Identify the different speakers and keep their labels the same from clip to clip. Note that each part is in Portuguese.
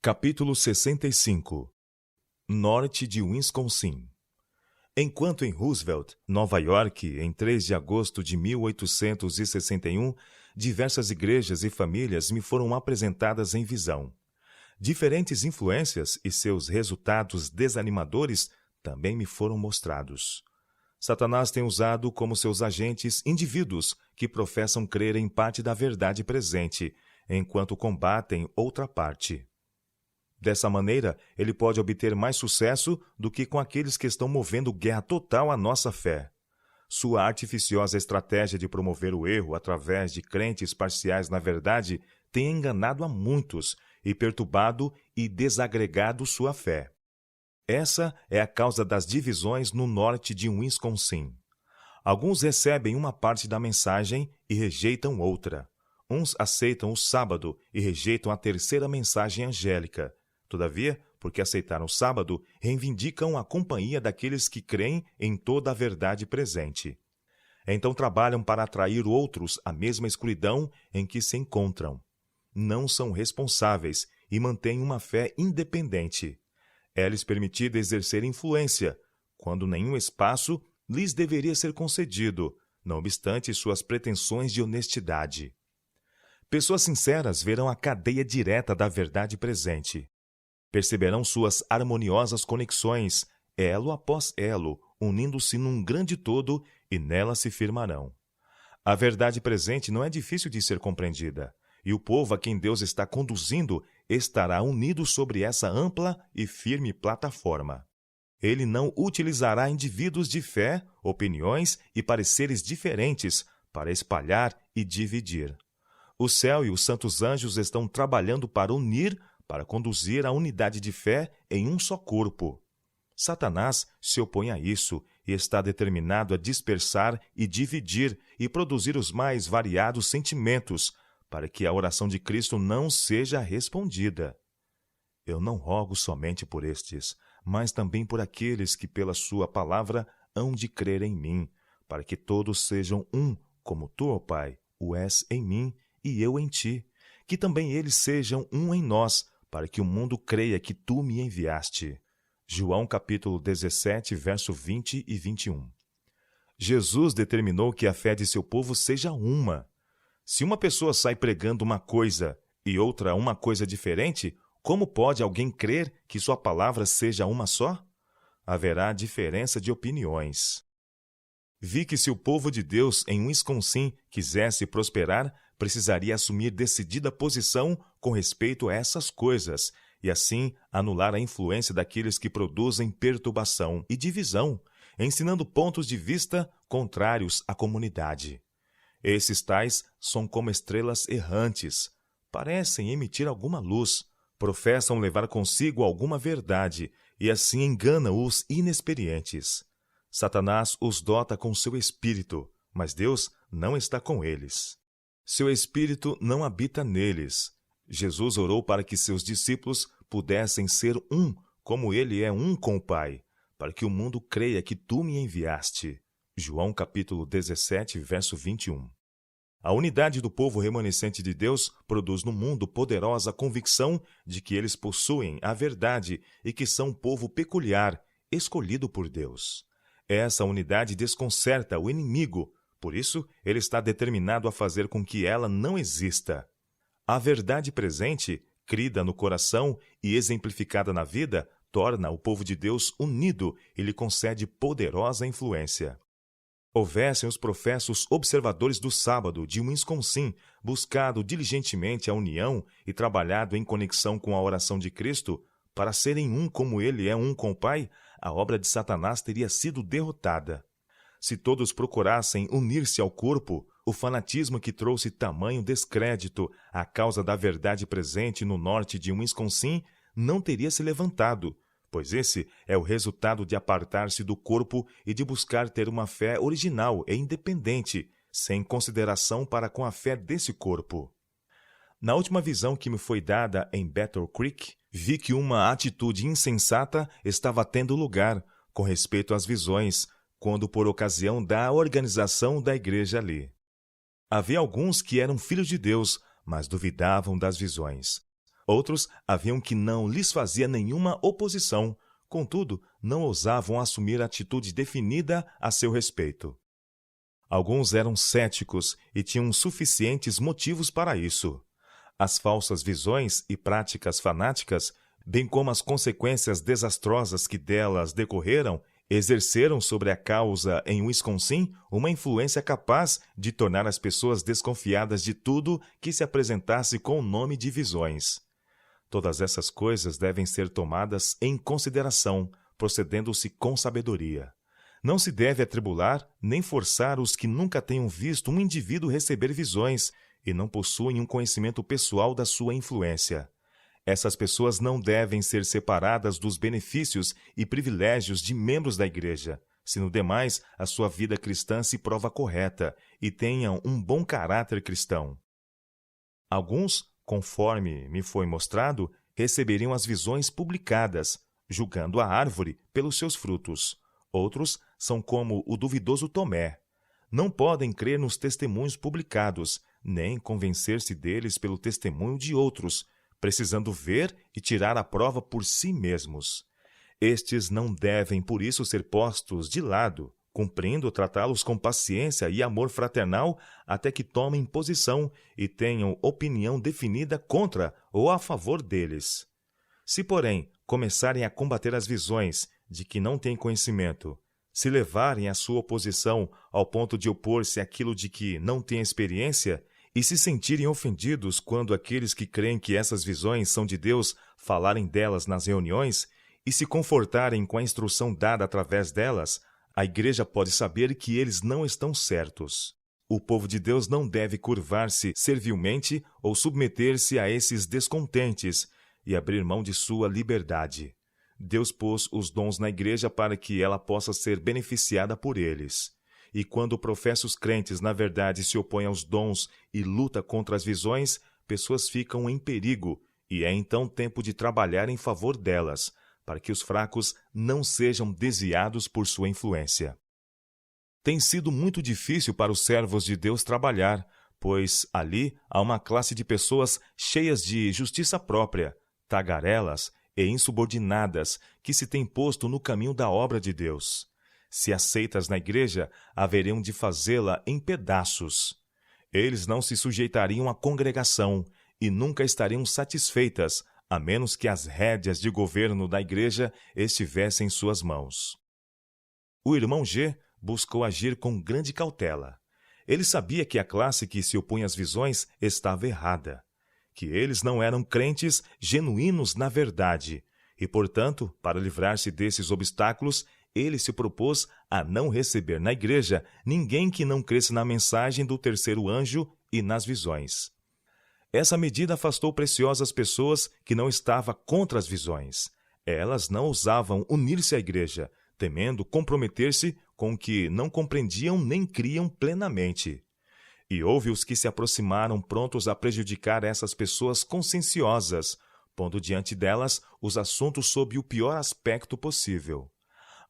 Speaker 1: Capítulo 65. Norte de Wisconsin. Enquanto em Roosevelt, Nova York, em 3 de agosto de 1861, diversas igrejas e famílias me foram apresentadas em visão. Diferentes influências e seus resultados desanimadores também me foram mostrados. Satanás tem usado como seus agentes indivíduos que professam crer em parte da verdade presente, enquanto combatem outra parte. Dessa maneira, ele pode obter mais sucesso do que com aqueles que estão movendo guerra total à nossa fé. Sua artificiosa estratégia de promover o erro através de crentes parciais na verdade tem enganado a muitos e perturbado e desagregado sua fé. Essa é a causa das divisões no norte de Wisconsin. Alguns recebem uma parte da mensagem e rejeitam outra. Uns aceitam o sábado e rejeitam a terceira mensagem angélica. Todavia, porque aceitaram o sábado, reivindicam a companhia daqueles que creem em toda a verdade presente. Então trabalham para atrair outros à mesma escuridão em que se encontram. Não são responsáveis e mantêm uma fé independente. É-lhes permitido exercer influência, quando nenhum espaço lhes deveria ser concedido, não obstante suas pretensões de honestidade. Pessoas sinceras verão a cadeia direta da verdade presente. Perceberão suas harmoniosas conexões, elo após elo, unindo-se num grande todo e nela se firmarão. A verdade presente não é difícil de ser compreendida, e o povo a quem Deus está conduzindo estará unido sobre essa ampla e firme plataforma. Ele não utilizará indivíduos de fé, opiniões e pareceres diferentes para espalhar e dividir. O céu e os santos anjos estão trabalhando para conduzir a unidade de fé em um só corpo. Satanás se opõe a isso e está determinado a dispersar e dividir e produzir os mais variados sentimentos, para que a oração de Cristo não seja respondida. Eu não rogo somente por estes, mas também por aqueles que pela sua palavra hão de crer em mim, para que todos sejam um, como tu, ó Pai, o és em mim e eu em ti, que também eles sejam um em nós, para que o mundo creia que tu me enviaste. João capítulo 17, verso 20 e 21. Jesus determinou que a fé de seu povo seja uma. Se uma pessoa sai pregando uma coisa e outra uma coisa diferente, como pode alguém crer que sua palavra seja uma só? Haverá diferença de opiniões. Vi que se o povo de Deus em Wisconsin quisesse prosperar, precisaria assumir decidida posição com respeito a essas coisas, e assim anular a influência daqueles que produzem perturbação e divisão, ensinando pontos de vista contrários à comunidade. Esses tais são como estrelas errantes, parecem emitir alguma luz, professam levar consigo alguma verdade, e assim enganam os inexperientes. Satanás os dota com seu espírito, mas Deus não está com eles. Seu espírito não habita neles. Jesus orou para que seus discípulos pudessem ser um, como ele é um com o Pai, para que o mundo creia que tu me enviaste. João capítulo 17, verso 21. A unidade do povo remanescente de Deus produz no mundo poderosa convicção de que eles possuem a verdade e que são um povo peculiar, escolhido por Deus. Essa unidade desconcerta o inimigo, por isso ele está determinado a fazer com que ela não exista. A verdade presente, crida no coração e exemplificada na vida, torna o povo de Deus unido e lhe concede poderosa influência. Houvessem os professos observadores do sábado de Wisconsin buscado diligentemente a união e trabalhado em conexão com a oração de Cristo, para serem um como ele é um com o Pai, a obra de Satanás teria sido derrotada. Se todos procurassem unir-se ao corpo, o fanatismo que trouxe tamanho descrédito à causa da verdade presente no norte de Wisconsin não teria se levantado, pois esse é o resultado de apartar-se do corpo e de buscar ter uma fé original e independente, sem consideração para com a fé desse corpo. Na última visão que me foi dada em Battle Creek, vi que uma atitude insensata estava tendo lugar com respeito às visões, quando por ocasião da organização da igreja ali. Havia alguns que eram filhos de Deus, mas duvidavam das visões. Outros haviam que não lhes fazia nenhuma oposição, contudo, não ousavam assumir atitude definida a seu respeito. Alguns eram céticos e tinham suficientes motivos para isso. As falsas visões e práticas fanáticas, bem como as consequências desastrosas que delas decorreram, exerceram sobre a causa em Wisconsin uma influência capaz de tornar as pessoas desconfiadas de tudo que se apresentasse com o nome de visões. Todas essas coisas devem ser tomadas em consideração, procedendo-se com sabedoria. Não se deve atribular nem forçar os que nunca tenham visto um indivíduo receber visões e não possuem um conhecimento pessoal da sua influência. Essas pessoas não devem ser separadas dos benefícios e privilégios de membros da igreja, se no demais a sua vida cristã se prova correta e tenham um bom caráter cristão. Alguns, conforme me foi mostrado, receberiam as visões publicadas, julgando a árvore pelos seus frutos. Outros são como o duvidoso Tomé. Não podem crer nos testemunhos publicados, nem convencer-se deles pelo testemunho de outros, precisando ver e tirar a prova por si mesmos. Estes não devem, por isso, ser postos de lado, cumprindo tratá-los com paciência e amor fraternal até que tomem posição e tenham opinião definida contra ou a favor deles. Se, porém, começarem a combater as visões de que não têm conhecimento, se levarem a sua oposição ao ponto de opor-se àquilo de que não têm experiência, e se sentirem ofendidos quando aqueles que creem que essas visões são de Deus falarem delas nas reuniões, e se confortarem com a instrução dada através delas, a igreja pode saber que eles não estão certos. O povo de Deus não deve curvar-se servilmente ou submeter-se a esses descontentes e abrir mão de sua liberdade. Deus pôs os dons na igreja para que ela possa ser beneficiada por eles. E quando professos crentes, na verdade, se opõem aos dons e luta contra as visões, pessoas ficam em perigo, e é então tempo de trabalhar em favor delas, para que os fracos não sejam desviados por sua influência. Tem sido muito difícil para os servos de Deus trabalhar, pois ali há uma classe de pessoas cheias de justiça própria, tagarelas e insubordinadas, que se têm posto no caminho da obra de Deus. Se aceitas na igreja, haveriam de fazê-la em pedaços. Eles não se sujeitariam à congregação e nunca estariam satisfeitas, a menos que as rédeas de governo da igreja estivessem em suas mãos. O irmão G buscou agir com grande cautela. Ele sabia que a classe que se opunha às visões estava errada, que eles não eram crentes genuínos na verdade, e, portanto, para livrar-se desses obstáculos, ele se propôs a não receber na igreja ninguém que não cresce na mensagem do terceiro anjo e nas visões. Essa medida afastou preciosas pessoas que não estavam contra as visões. Elas não ousavam unir-se à igreja, temendo comprometer-se com o que não compreendiam nem criam plenamente. E houve os que se aproximaram prontos a prejudicar essas pessoas conscienciosas, pondo diante delas os assuntos sob o pior aspecto possível.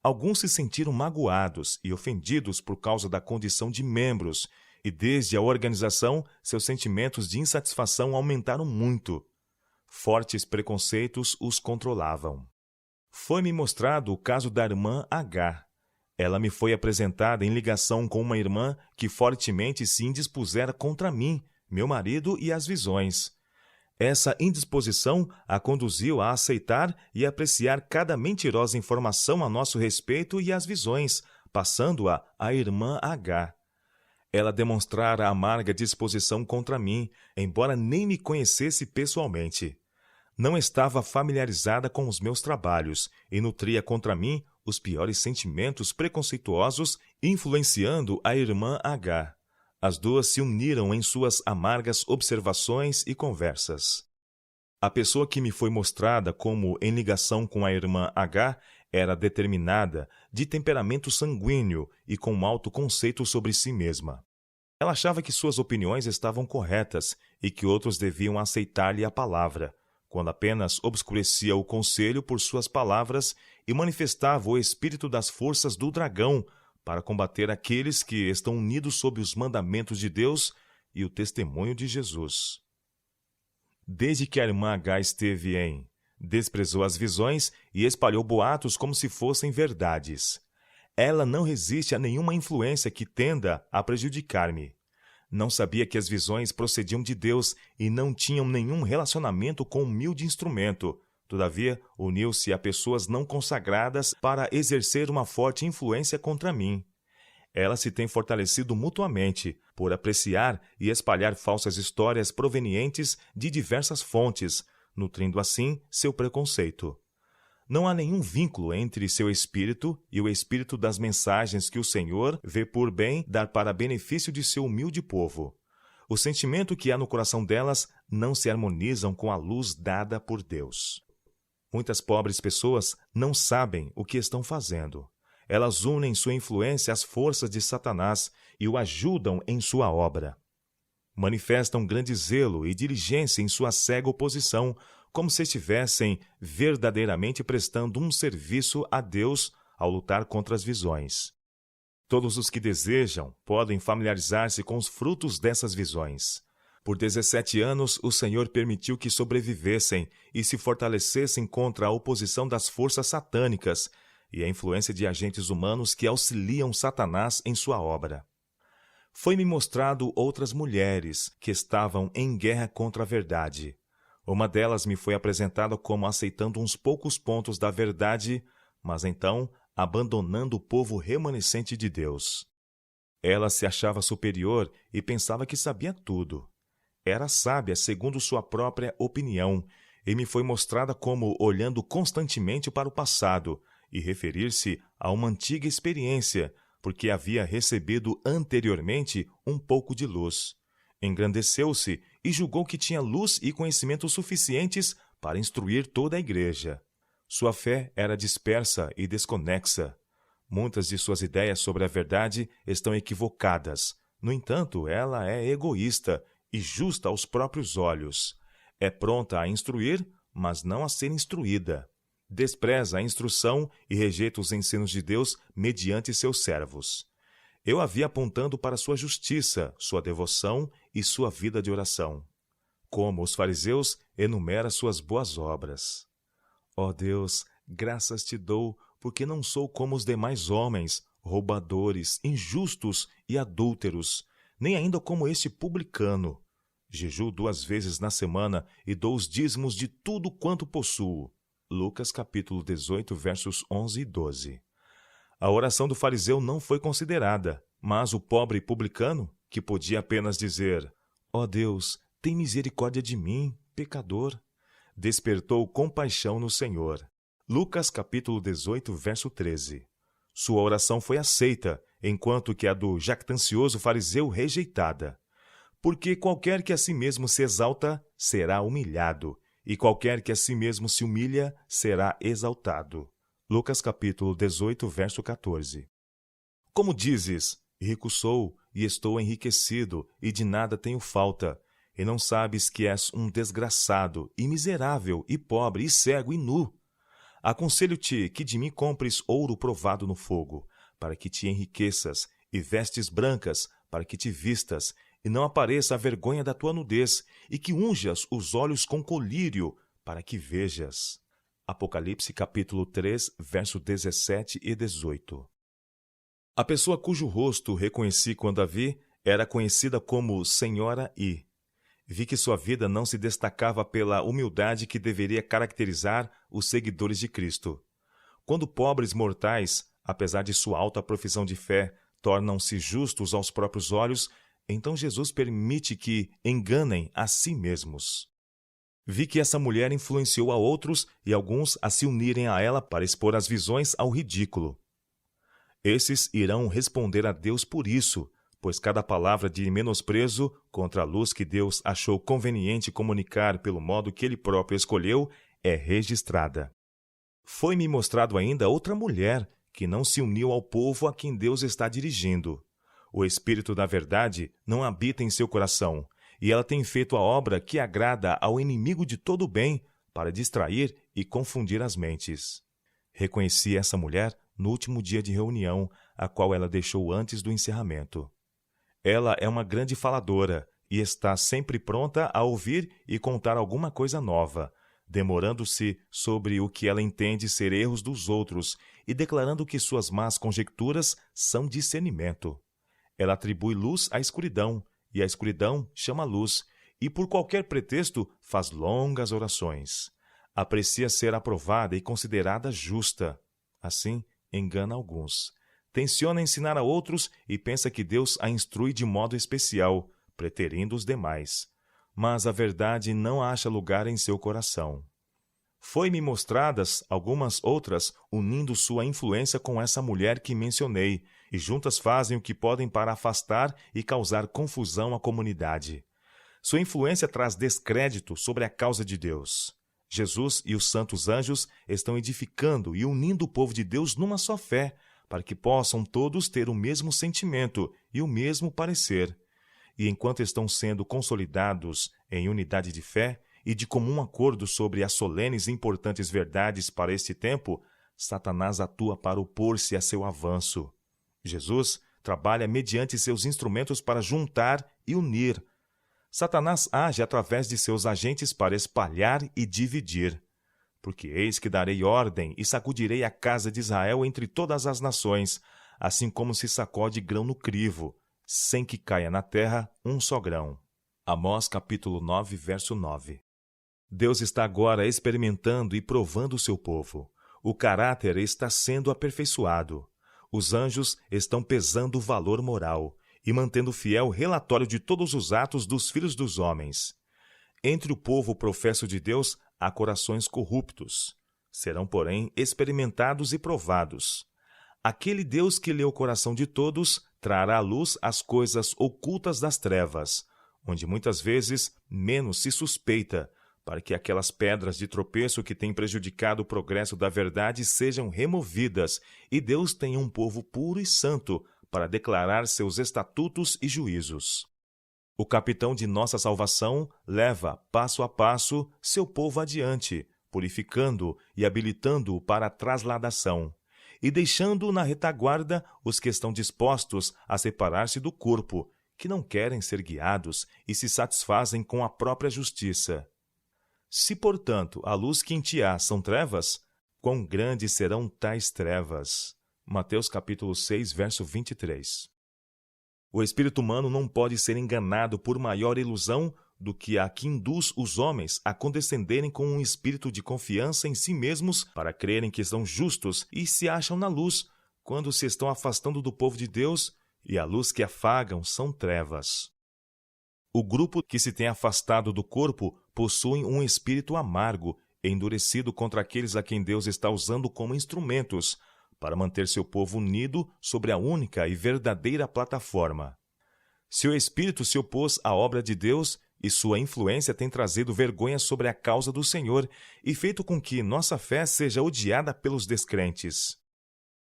Speaker 1: Alguns se sentiram magoados e ofendidos por causa da condição de membros, e desde a organização, seus sentimentos de insatisfação aumentaram muito. Fortes preconceitos os controlavam. Foi-me mostrado o caso da irmã H. Ela me foi apresentada em ligação com uma irmã que fortemente se indispusera contra mim, meu marido e as visões. Essa indisposição a conduziu a aceitar e apreciar cada mentirosa informação a nosso respeito e às visões, passando-a à irmã H. Ela demonstrara amarga disposição contra mim, embora nem me conhecesse pessoalmente. Não estava familiarizada com os meus trabalhos e nutria contra mim os piores sentimentos preconceituosos, influenciando a irmã H. As duas se uniram em suas amargas observações e conversas. A pessoa que me foi mostrada como em ligação com a irmã H era determinada, de temperamento sanguíneo e com alto conceito sobre si mesma. Ela achava que suas opiniões estavam corretas e que outros deviam aceitar-lhe a palavra, quando apenas obscurecia o conselho por suas palavras e manifestava o espírito das forças do dragão para combater aqueles que estão unidos sob os mandamentos de Deus e o testemunho de Jesus. desde que a irmã H esteve em... Desprezou as visões e espalhou boatos como se fossem verdades. Ela não resiste a nenhuma influência que tenda a prejudicar-me. Não sabia que as visões procediam de Deus e não tinham nenhum relacionamento com o humilde instrumento. Todavia, uniu-se a pessoas não consagradas para exercer uma forte influência contra mim. Elas se têm fortalecido mutuamente por apreciar e espalhar falsas histórias provenientes de diversas fontes, nutrindo assim seu preconceito. Não há nenhum vínculo entre seu espírito e o espírito das mensagens que o Senhor vê por bem dar para benefício de seu humilde povo. O sentimento que há no coração delas não se harmonizam com a luz dada por Deus. Muitas pobres pessoas não sabem o que estão fazendo. Elas unem sua influência às forças de Satanás e o ajudam em sua obra. Manifestam grande zelo e diligência em sua cega oposição, como se estivessem verdadeiramente prestando um serviço a Deus ao lutar contra as visões. Todos os que desejam podem familiarizar-se com os frutos dessas visões. Por 17 anos, o Senhor permitiu que sobrevivessem e se fortalecessem contra a oposição das forças satânicas e a influência de agentes humanos que auxiliam Satanás em sua obra. Foi-me mostrado outras mulheres que estavam em guerra contra a verdade. Uma delas me foi apresentada como aceitando uns poucos pontos da verdade, mas então abandonando o povo remanescente de Deus. Ela se achava superior e pensava que sabia tudo. Era sábia segundo sua própria opinião, e me foi mostrada como olhando constantemente para o passado e referir-se a uma antiga experiência, porque havia recebido anteriormente um pouco de luz. Engrandeceu-se e julgou que tinha luz e conhecimento suficientes para instruir toda a igreja. Sua fé era dispersa e desconexa. Muitas de suas ideias sobre a verdade estão equivocadas. No entanto, ela é egoísta e justa aos próprios olhos. É pronta a instruir, mas não a ser instruída. Despreza a instrução e rejeita os ensinos de Deus mediante seus servos. Eu a vi apontando para sua justiça, sua devoção e sua vida de oração. Como os fariseus, enumera suas boas obras. Ó Deus, graças te dou, porque não sou como os demais homens, roubadores, injustos e adúlteros, nem ainda como este publicano. Jejuo 2 vezes na semana e dou os dízimos de tudo quanto possuo. Lucas capítulo 18, versos 11 e 12. A oração do fariseu não foi considerada, mas o pobre publicano, que podia apenas dizer: ó Deus, tem misericórdia de mim, pecador, despertou compaixão no Senhor. Lucas capítulo 18, verso 13. Sua oração foi aceita, enquanto que a do jactancioso fariseu rejeitada. Porque qualquer que a si mesmo se exalta, será humilhado, e qualquer que a si mesmo se humilha, será exaltado. Lucas capítulo 18, verso 14. Como dizes, rico sou, e estou enriquecido, e de nada tenho falta, e não sabes que és um desgraçado, e miserável, e pobre, e cego, e nu. Aconselho-te que de mim compres ouro provado no fogo, para que te enriqueças, e vestes brancas, para que te vistas, e não apareça a vergonha da tua nudez, e que unjas os olhos com colírio, para que vejas. Apocalipse capítulo 3, verso 17 e 18. A pessoa cujo rosto reconheci quando a vi, era conhecida como Senhora I. Vi que sua vida não se destacava pela humildade que deveria caracterizar os seguidores de Cristo. Quando pobres mortais, apesar de sua alta profissão de fé, tornam-se justos aos próprios olhos, então Jesus permite que enganem a si mesmos. Vi que essa mulher influenciou a outros e alguns a se unirem a ela para expor as visões ao ridículo. Esses irão responder a Deus por isso, pois cada palavra de menosprezo contra a luz que Deus achou conveniente comunicar pelo modo que ele próprio escolheu é registrada. Foi-me mostrado ainda outra mulher que não se uniu ao povo a quem Deus está dirigindo. O Espírito da Verdade não habita em seu coração, e ela tem feito a obra que agrada ao inimigo de todo o bem para distrair e confundir as mentes. Reconheci essa mulher no último dia de reunião, a qual ela deixou antes do encerramento. Ela é uma grande faladora e está sempre pronta a ouvir e contar alguma coisa nova, demorando-se sobre o que ela entende ser erros dos outros e declarando que suas más conjecturas são discernimento. Ela atribui luz à escuridão, e a escuridão chama luz, e por qualquer pretexto faz longas orações. Aprecia ser aprovada e considerada justa. Assim, engana alguns. Tenciona ensinar a outros e pensa que Deus a instrui de modo especial, preterindo os demais. Mas a verdade não acha lugar em seu coração. Foi-me mostradas algumas outras, unindo sua influência com essa mulher que mencionei, e juntas fazem o que podem para afastar e causar confusão à comunidade. Sua influência traz descrédito sobre a causa de Deus. Jesus e os santos anjos estão edificando e unindo o povo de Deus numa só fé, para que possam todos ter o mesmo sentimento e o mesmo parecer. E enquanto estão sendo consolidados em unidade de fé e de comum acordo sobre as solenes e importantes verdades para este tempo, Satanás atua para opor-se a seu avanço. Jesus trabalha mediante seus instrumentos para juntar e unir. Satanás age através de seus agentes para espalhar e dividir. Porque eis que darei ordem e sacudirei a casa de Israel entre todas as nações, assim como se sacode grão no crivo, sem que caia na terra um só grão. Amós capítulo 9, verso 9. Deus está agora experimentando e provando o seu povo. O caráter está sendo aperfeiçoado. Os anjos estão pesando o valor moral e mantendo fiel relatório de todos os atos dos filhos dos homens. Entre o povo professo de Deus há corações corruptos. Serão, porém, experimentados e provados. Aquele Deus que lê o coração de todos trará à luz as coisas ocultas das trevas, onde muitas vezes menos se suspeita, para que aquelas pedras de tropeço que têm prejudicado o progresso da verdade sejam removidas e Deus tenha um povo puro e santo para declarar seus estatutos e juízos. O capitão de nossa salvação leva, passo a passo, seu povo adiante, purificando e habilitando-o para a trasladação, e deixando na retaguarda os que estão dispostos a separar-se do corpo, que não querem ser guiados e se satisfazem com a própria justiça. Se, portanto, a luz que em ti há são trevas, quão grandes serão tais trevas? Mateus capítulo 6, verso 23. O espírito humano não pode ser enganado por maior ilusão do que a que induz os homens a condescenderem com um espírito de confiança em si mesmos para crerem que são justos e se acham na luz, quando se estão afastando do povo de Deus, e a luz que afagam são trevas. O grupo que se tem afastado do corpo possui um espírito amargo, endurecido contra aqueles a quem Deus está usando como instrumentos, para manter seu povo unido sobre a única e verdadeira plataforma. Seu espírito se opôs à obra de Deus e sua influência tem trazido vergonha sobre a causa do Senhor e feito com que nossa fé seja odiada pelos descrentes.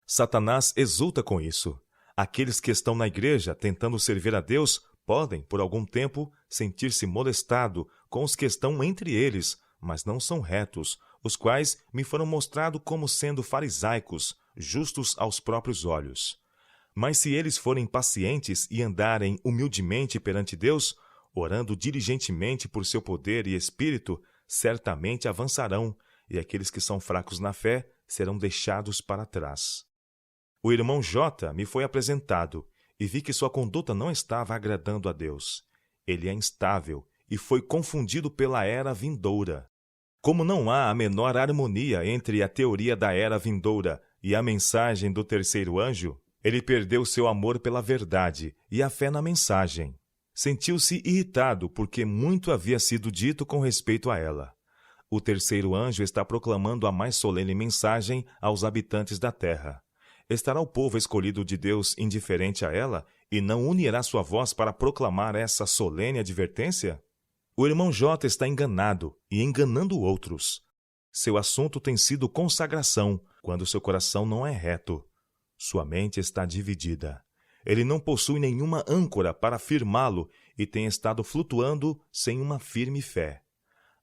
Speaker 1: Satanás exulta com isso. Aqueles que estão na igreja tentando servir a Deus podem, por algum tempo, sentir-se molestado com os que estão entre eles, mas não são retos, os quais me foram mostrados como sendo farisaicos, justos aos próprios olhos. Mas se eles forem pacientes e andarem humildemente perante Deus, orando diligentemente por seu poder e espírito, certamente avançarão, e aqueles que são fracos na fé serão deixados para trás. O irmão J me foi apresentado, e vi que sua conduta não estava agradando a Deus. Ele é instável e foi confundido pela era vindoura. Como não há a menor harmonia entre a teoria da era vindoura e a mensagem do terceiro anjo, ele perdeu seu amor pela verdade e a fé na mensagem. Sentiu-se irritado porque muito havia sido dito com respeito a ela. O terceiro anjo está proclamando a mais solene mensagem aos habitantes da terra. Estará o povo escolhido de Deus indiferente a ela e não unirá sua voz para proclamar essa solene advertência? O irmão J está enganado e enganando outros. Seu assunto tem sido consagração, quando seu coração não é reto. Sua mente está dividida. Ele não possui nenhuma âncora para firmá-lo e tem estado flutuando sem uma firme fé.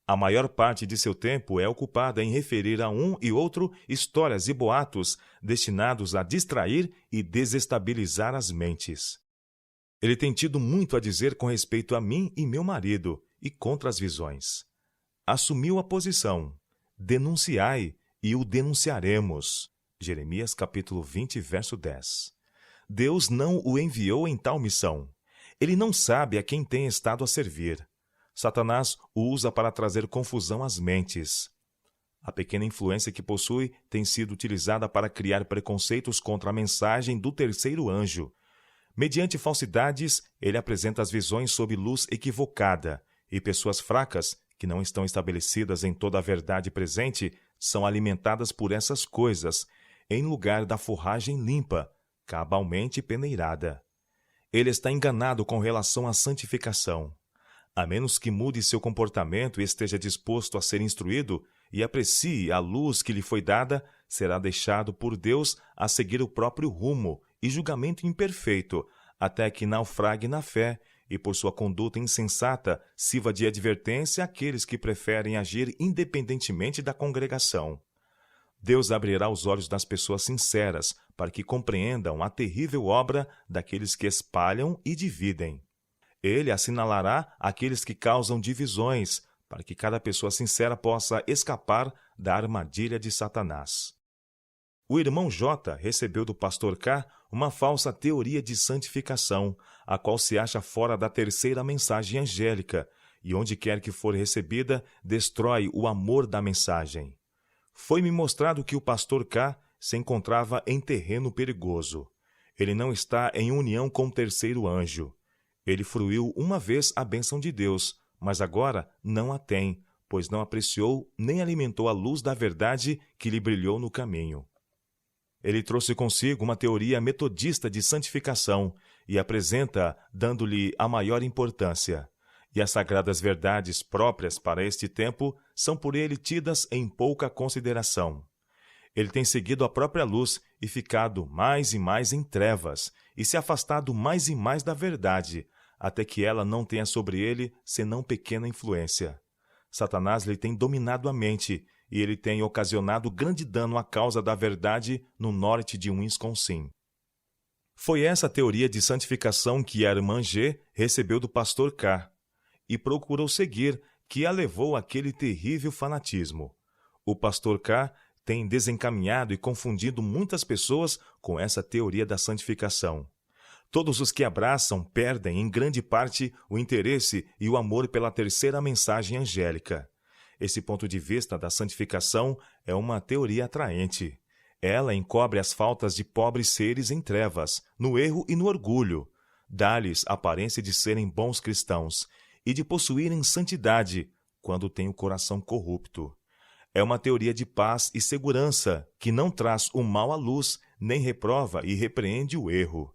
Speaker 1: A maior parte de seu tempo é ocupada em referir a um e outro histórias e boatos destinados a distrair e desestabilizar as mentes. Ele tem tido muito a dizer com respeito a mim e meu marido e contra as visões. Assumiu a posição: denunciai e o denunciaremos. Jeremias capítulo 20, verso 10. Deus não o enviou em tal missão. Ele não sabe a quem tem estado a servir. Satanás o usa para trazer confusão às mentes. A pequena influência que possui tem sido utilizada para criar preconceitos contra a mensagem do terceiro anjo. Mediante falsidades, ele apresenta as visões sob luz equivocada, e pessoas fracas, que não estão estabelecidas em toda a verdade presente, são alimentadas por essas coisas, em lugar da forragem limpa, cabalmente peneirada. Ele está enganado com relação à santificação. A menos que mude seu comportamento e esteja disposto a ser instruído e aprecie a luz que lhe foi dada, será deixado por Deus a seguir o próprio rumo e julgamento imperfeito, até que naufrague na fé e, por sua conduta insensata, sirva de advertência àqueles que preferem agir independentemente da congregação. Deus abrirá os olhos das pessoas sinceras para que compreendam a terrível obra daqueles que espalham e dividem. Ele assinalará aqueles que causam divisões, para que cada pessoa sincera possa escapar da armadilha de Satanás. O irmão J. recebeu do pastor K. uma falsa teoria de santificação, a qual se acha fora da terceira mensagem angélica, e onde quer que for recebida, destrói o amor da mensagem. Foi-me mostrado que o pastor K. se encontrava em terreno perigoso. Ele não está em união com o terceiro anjo. Ele fruiu uma vez a bênção de Deus, mas agora não a tem, pois não apreciou nem alimentou a luz da verdade que lhe brilhou no caminho. Ele trouxe consigo uma teoria metodista de santificação e apresenta dando-lhe a maior importância. E as sagradas verdades próprias para este tempo são por ele tidas em pouca consideração. Ele tem seguido a própria luz e ficado mais e mais em trevas, e se afastado mais e mais da verdade, até que ela não tenha sobre ele senão pequena influência. Satanás lhe tem dominado a mente, e ele tem ocasionado grande dano à causa da verdade no norte de Wisconsin. Foi essa teoria de santificação que a irmã G recebeu do pastor K. e procurou seguir, que a levou àquele terrível fanatismo. O pastor K. tem desencaminhado e confundido muitas pessoas com essa teoria da santificação. Todos os que abraçam perdem, em grande parte, o interesse e o amor pela terceira mensagem angélica. Esse ponto de vista da santificação é uma teoria atraente. Ela encobre as faltas de pobres seres em trevas, no erro e no orgulho. Dá-lhes a aparência de serem bons cristãos e de possuírem santidade, quando têm o coração corrupto. É uma teoria de paz e segurança, que não traz o mal à luz, nem reprova e repreende o erro.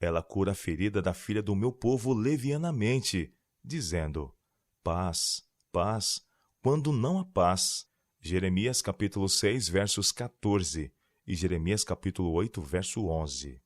Speaker 1: Ela cura a ferida da filha do meu povo levianamente, dizendo: paz, paz, quando não há paz. Jeremias capítulo 6, versos 14 e Jeremias capítulo 8, verso 11.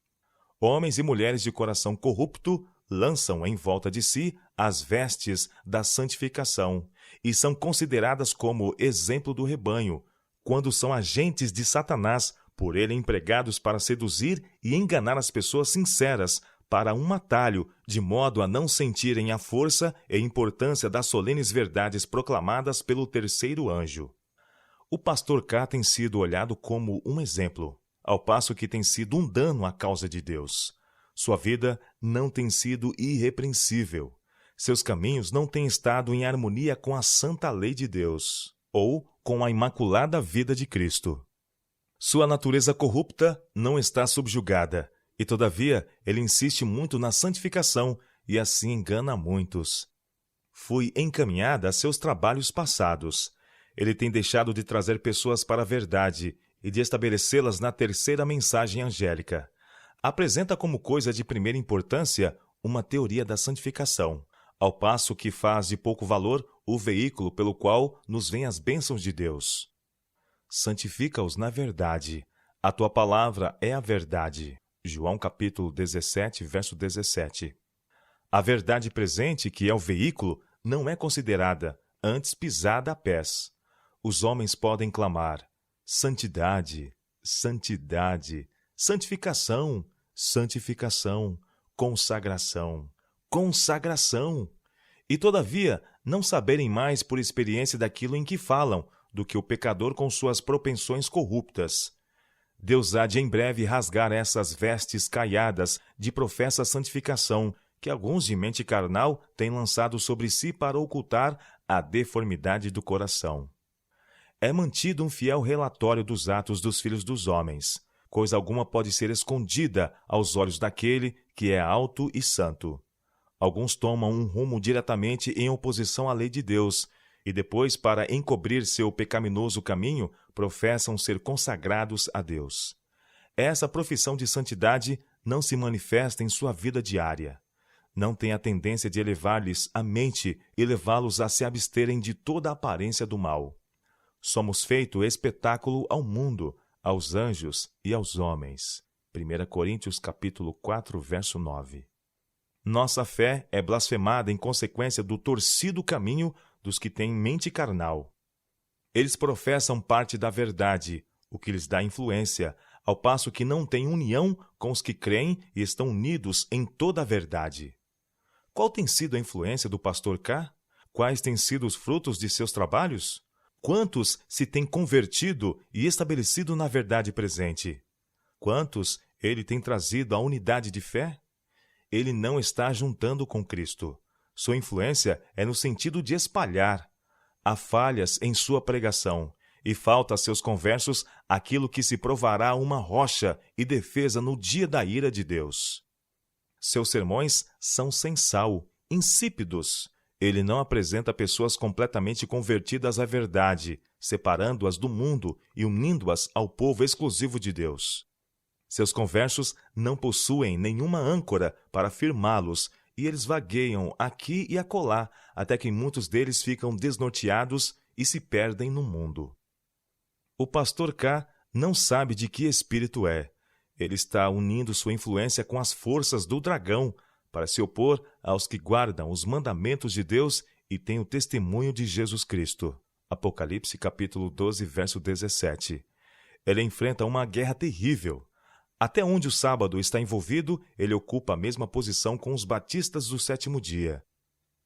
Speaker 1: Homens e mulheres de coração corrupto lançam em volta de si as vestes da santificação e são consideradas como exemplo do rebanho, quando são agentes de Satanás, por ele empregados para seduzir e enganar as pessoas sinceras para um atalho, de modo a não sentirem a força e importância das solenes verdades proclamadas pelo terceiro anjo. O pastor K. tem sido olhado como um exemplo, ao passo que tem sido um dano à causa de Deus. Sua vida não tem sido irrepreensível. Seus caminhos não têm estado em harmonia com a santa lei de Deus, ou com a imaculada vida de Cristo. Sua natureza corrupta não está subjugada, e todavia ele insiste muito na santificação e assim engana muitos. Fui encaminhada a seus trabalhos passados. Ele tem deixado de trazer pessoas para a verdade e de estabelecê-las na terceira mensagem angélica. Apresenta como coisa de primeira importância uma teoria da santificação, ao passo que faz de pouco valor o veículo pelo qual nos vêm as bênçãos de Deus. Santifica-os na verdade. A tua palavra é a verdade. João capítulo 17, verso 17. A verdade presente, que é o veículo, não é considerada, antes pisada a pés. Os homens podem clamar: santidade, santidade, santificação, santificação, consagração. Consagração! E, todavia, não saberem mais por experiência daquilo em que falam, do que o pecador com suas propensões corruptas. Deus há de em breve rasgar essas vestes caiadas de professa santificação, que alguns de mente carnal têm lançado sobre si para ocultar a deformidade do coração. É mantido um fiel relatório dos atos dos filhos dos homens. Coisa alguma pode ser escondida aos olhos daquele que é alto e santo. Alguns tomam um rumo diretamente em oposição à lei de Deus, e depois, para encobrir seu pecaminoso caminho, professam ser consagrados a Deus. Essa profissão de santidade não se manifesta em sua vida diária. Não tem a tendência de elevar-lhes a mente e levá-los a se absterem de toda a aparência do mal. Somos feito espetáculo ao mundo, aos anjos e aos homens. 1 Coríntios capítulo 4, verso 9. Nossa fé é blasfemada em consequência do torcido caminho dos que têm mente carnal. Eles professam parte da verdade, o que lhes dá influência, ao passo que não têm união com os que creem e estão unidos em toda a verdade. Qual tem sido a influência do pastor K? Quais têm sido os frutos de seus trabalhos? Quantos se têm convertido e estabelecido na verdade presente? Quantos ele tem trazido à unidade de fé? Ele não está juntando com Cristo. Sua influência é no sentido de espalhar. Há falhas em sua pregação, e falta a seus conversos aquilo que se provará uma rocha e defesa no dia da ira de Deus. Seus sermões são sem sal, insípidos. Ele não apresenta pessoas completamente convertidas à verdade, separando-as do mundo e unindo-as ao povo exclusivo de Deus. Seus conversos não possuem nenhuma âncora para firmá-los, e eles vagueiam aqui e acolá, até que muitos deles ficam desnorteados e se perdem no mundo. O pastor K não sabe de que espírito é. Ele está unindo sua influência com as forças do dragão para se opor aos que guardam os mandamentos de Deus e têm o testemunho de Jesus Cristo. Apocalipse capítulo 12, verso 17. Ele enfrenta uma guerra terrível. Até onde o sábado está envolvido, ele ocupa a mesma posição com os batistas do sétimo dia.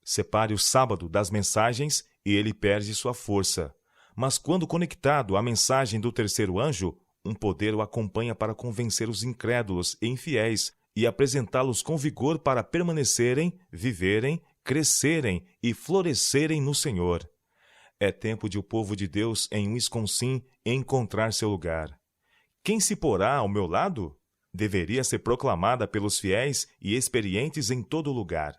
Speaker 1: Separe o sábado das mensagens e ele perde sua força. Mas quando conectado à mensagem do terceiro anjo, um poder o acompanha para convencer os incrédulos e infiéis e apresentá-los com vigor para permanecerem, viverem, crescerem e florescerem no Senhor. É tempo de o povo de Deus em Wisconsin encontrar seu lugar. Quem se porá ao meu lado? Deveria ser proclamada pelos fiéis e experientes em todo lugar.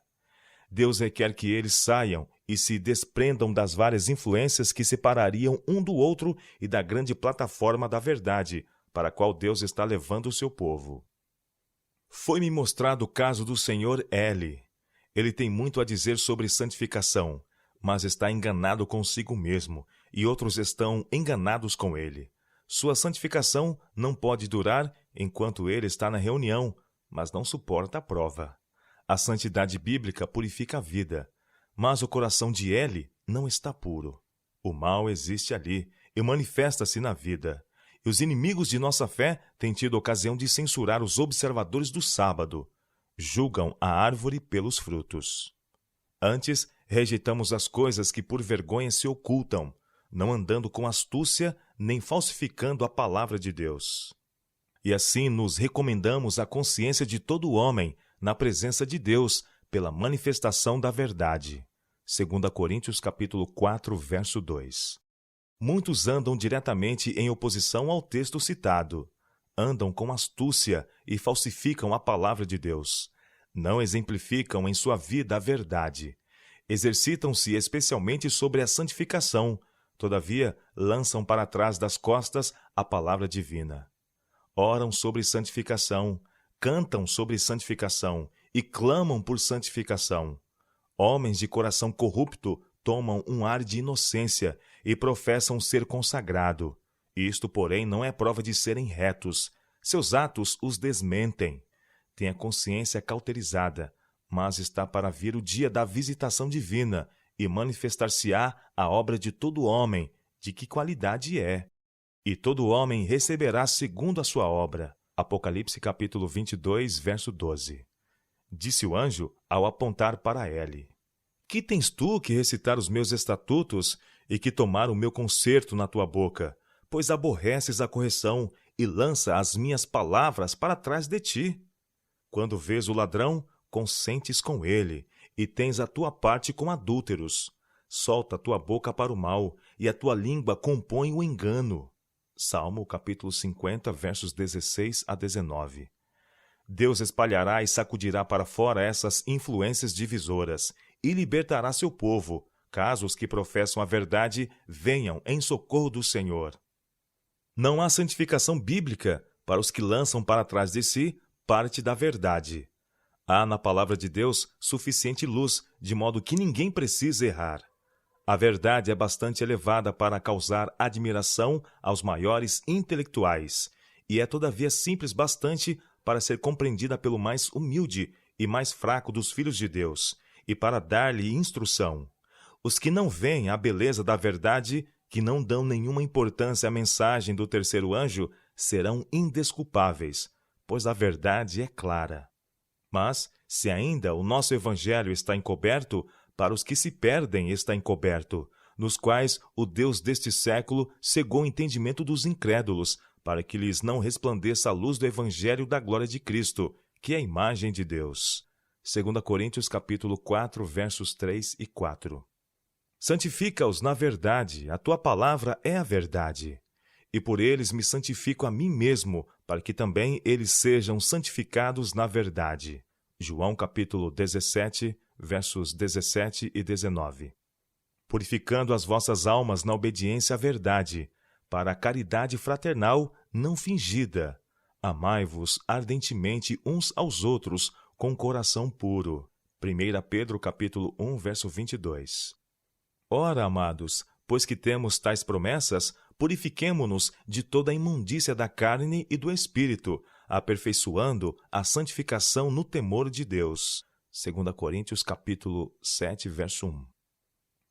Speaker 1: Deus requer que eles saiam e se desprendam das várias influências que separariam um do outro e da grande plataforma da verdade, para a qual Deus está levando o seu povo. Foi-me mostrado o caso do Sr. L. Ele tem muito a dizer sobre santificação, mas está enganado consigo mesmo, e outros estão enganados com ele. Sua santificação não pode durar enquanto ele está na reunião, mas não suporta a prova. A santidade bíblica purifica a vida, mas o coração de L não está puro. O mal existe ali e manifesta-se na vida. E os inimigos de nossa fé têm tido ocasião de censurar os observadores do sábado. Julgam a árvore pelos frutos. Antes, rejeitamos as coisas que por vergonha se ocultam, não andando com astúcia nem falsificando a palavra de Deus. E assim nos recomendamos à consciência de todo homem na presença de Deus pela manifestação da verdade. 2 Coríntios capítulo 4, verso 2. Muitos andam diretamente em oposição ao texto citado. Andam com astúcia e falsificam a palavra de Deus. Não exemplificam em sua vida a verdade. Exercitam-se especialmente sobre a santificação. Todavia, lançam para trás das costas a palavra divina. Oram sobre santificação, cantam sobre santificação e clamam por santificação. Homens de coração corrupto tomam um ar de inocência e professam ser consagrado. Isto, porém, não é prova de serem retos. Seus atos os desmentem. Tem a consciência cauterizada, mas está para vir o dia da visitação divina e manifestar-se-á a obra de todo homem, de que qualidade é. E todo homem receberá segundo a sua obra. Apocalipse capítulo 22, verso 12. disse o anjo ao apontar para Eli. Que tens tu que recitar os meus estatutos e que tomar o meu concerto na tua boca, pois aborreces a correção e lança as minhas palavras para trás de ti? Quando vês o ladrão, consentes com ele, e tens a tua parte com adúlteros. Solta a tua boca para o mal, e a tua língua compõe o engano. Salmo capítulo 50, versos 16 a 19. Deus espalhará e sacudirá para fora essas influências divisoras e libertará seu povo, caso os que professam a verdade venham em socorro do Senhor. Não há santificação bíblica para os que lançam para trás de si parte da verdade. Há na palavra de Deus suficiente luz, de modo que ninguém precisa errar. A verdade é bastante elevada para causar admiração aos maiores intelectuais, e é todavia simples bastante para ser compreendida pelo mais humilde e mais fraco dos filhos de Deus, e para dar-lhe instrução. Os que não veem a beleza da verdade, que não dão nenhuma importância à mensagem do terceiro anjo, serão indesculpáveis, pois a verdade é clara. Mas, se ainda o nosso evangelho está encoberto, para os que se perdem está encoberto, nos quais o Deus deste século cegou o entendimento dos incrédulos, para que lhes não resplandeça a luz do evangelho da glória de Cristo, que é a imagem de Deus. 2 Coríntios capítulo 4, versos 3 e 4. Santifica-os na verdade, a tua palavra é a verdade. E por eles me santifico a mim mesmo, para que também eles sejam santificados na verdade. João capítulo 17, versos 17 e 19. Purificando as vossas almas na obediência à verdade, para a caridade fraternal não fingida. Amai-vos ardentemente uns aos outros com coração puro. 1 Pedro capítulo 1, verso 22. Ora, amados, pois que temos tais promessas, purifiquemo-nos de toda a imundícia da carne e do espírito, aperfeiçoando a santificação no temor de Deus. 2 Coríntios capítulo 7, verso 1.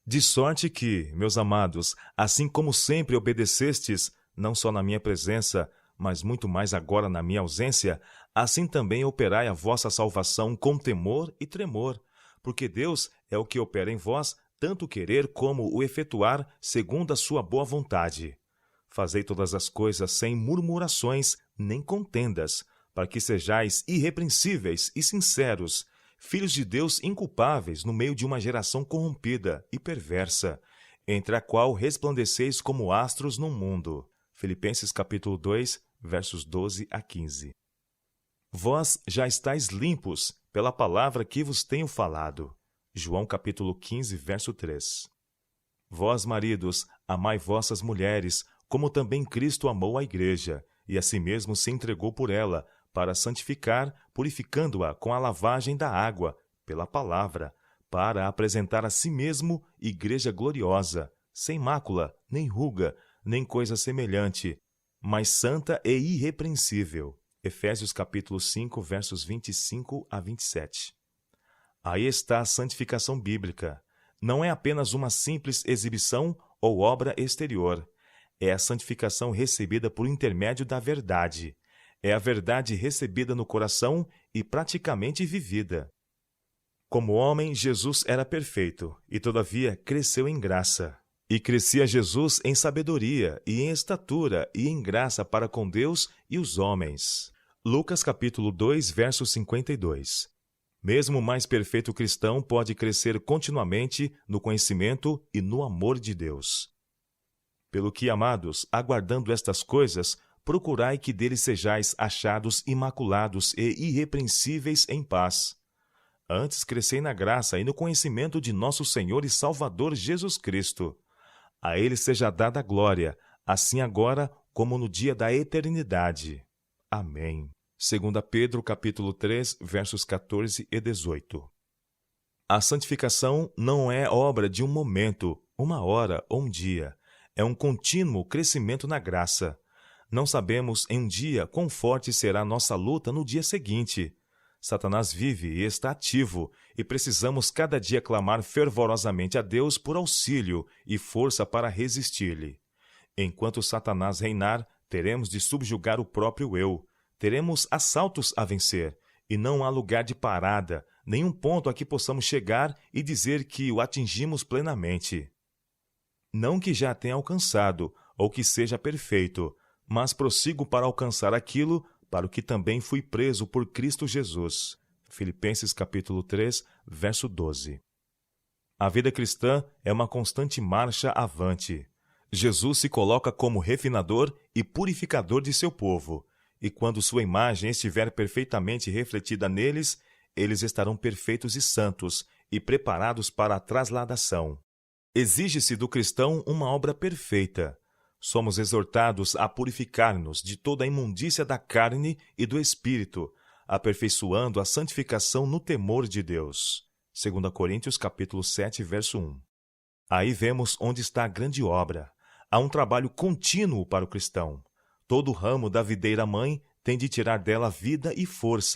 Speaker 1: De sorte que, meus amados, assim como sempre obedecestes, não só na minha presença, mas muito mais agora na minha ausência, assim também operai a vossa salvação com temor e tremor, porque Deus é o que opera em vós, tanto o querer como o efetuar, segundo a sua boa vontade. Fazei todas as coisas sem murmurações nem contendas, para que sejais irrepreensíveis e sinceros, filhos de Deus inculpáveis no meio de uma geração corrompida e perversa, entre a qual resplandeceis como astros no mundo. Filipenses capítulo 2, versos 12 a 15. Vós já estáis limpos pela palavra que vos tenho falado. João capítulo 15, verso 3. Vós, maridos, amai vossas mulheres, como também Cristo amou a igreja, e a si mesmo se entregou por ela, para santificar, purificando-a com a lavagem da água, pela palavra, para apresentar a si mesmo igreja gloriosa, sem mácula, nem ruga, nem coisa semelhante, mas santa e irrepreensível. Efésios capítulo 5, versos 25 a 27. Aí está a santificação bíblica. Não é apenas uma simples exibição ou obra exterior. É a santificação recebida por intermédio da verdade. É a verdade recebida no coração e praticamente vivida. Como homem, Jesus era perfeito e, todavia, cresceu em graça. E crescia Jesus em sabedoria e em estatura e em graça para com Deus e os homens. Lucas capítulo 2, verso 52. Mesmo o mais perfeito cristão pode crescer continuamente no conhecimento e no amor de Deus. Pelo que, amados, aguardando estas coisas, procurai que deles sejais achados imaculados e irrepreensíveis em paz. Antes crescei na graça e no conhecimento de nosso Senhor e Salvador Jesus Cristo. A ele seja dada a glória, assim agora como no dia da eternidade. Amém. 2 Pedro capítulo 3, versos 14 e 18. A santificação não é obra de um momento, uma hora ou um dia. É um contínuo crescimento na graça. Não sabemos em um dia quão forte será nossa luta no dia seguinte. Satanás vive e está ativo, e precisamos cada dia clamar fervorosamente a Deus por auxílio e força para resistir-lhe. Enquanto Satanás reinar, teremos de subjugar o próprio eu. Teremos assaltos a vencer, e não há lugar de parada, nenhum ponto a que possamos chegar e dizer que o atingimos plenamente. Não que já tenha alcançado, ou que seja perfeito, mas prossigo para alcançar aquilo para o que também fui preso por Cristo Jesus. Filipenses capítulo 3, verso 12. A vida cristã é uma constante marcha avante. Jesus se coloca como refinador e purificador de seu povo, e quando sua imagem estiver perfeitamente refletida neles, eles estarão perfeitos e santos e preparados para a trasladação. Exige-se do cristão uma obra perfeita. Somos exortados a purificar-nos de toda a imundícia da carne e do espírito, aperfeiçoando a santificação no temor de Deus. 2 Coríntios capítulo 7, verso 1. Aí vemos onde está a grande obra. Há um trabalho contínuo para o cristão. Todo ramo da videira mãe tem de tirar dela vida e força,